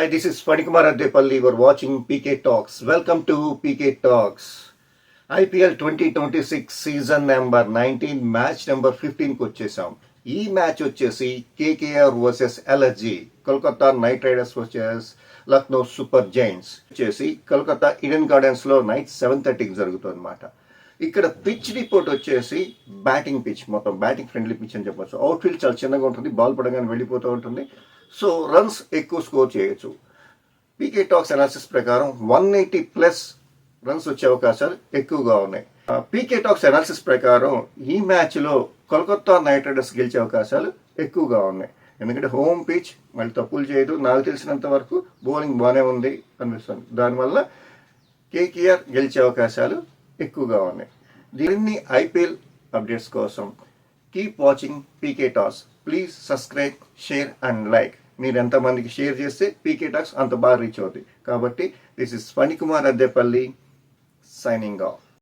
Hi, this is Panikumar Addepalli. You are watching PK Talks. Welcome to PK Talks. IPL 2026 season number 19 match number 15కి వచ్చేసాం. ఈ match వచ్చేసి KKR versus LSG, Kolkata Knight Riders versus Lucknow Super Giants వచ్చేసి Kolkata Eden గార్డెన్స్లో night 7:30కి జరుగుతుంది అనమాట. ఇక్కడ పిచ్ రిపోర్ట్ వచ్చేసి బ్యాటింగ్ పిచ్, మొత్తం బ్యాటింగ్ ఫ్రెండ్లీ పిచ్ అని చెప్పొచ్చు. అవుట్ఫీల్డ్ చాలా చిన్నగా ఉంటుంది, బాల్ పడగానే వెళ్ళిపోతూ ఉంటుంది. సో రన్స్ ఎక్కువ స్కోర్ చేయొచ్చు. పీకే టాక్స్ అనాలిసిస్ ప్రకారం 180+ రన్స్ వచ్చే అవకాశాలు ఎక్కువగా ఉన్నాయి. పీకే టాక్స్ అనాలిసిస్ ప్రకారం ఈ మ్యాచ్లో కోల్కతా నైట్ రైడర్స్ గెలిచే అవకాశాలు ఎక్కువగా ఉన్నాయి. ఎందుకంటే హోమ్ పిచ్, మళ్ళీ తప్పులు చేయదు. నాకు తెలిసినంత వరకు బౌలింగ్ బాగానే ఉంది అనిపిస్తుంది. దానివల్ల కేకేఆర్ గెలిచే అవకాశాలు ఎక్కువగా ఉన్నాయి. దీన్ని ఐపీఎల్ అప్డేట్స్ కోసం keep watching PK talks. Please subscribe, share and like. మీరు ఎంతమందికి షేర్ చేస్తే పీకే టాక్స్ అంత బాగా రీచ్ అవుతుంది. కాబట్టి this is Phani Kumar Addepalli signing off.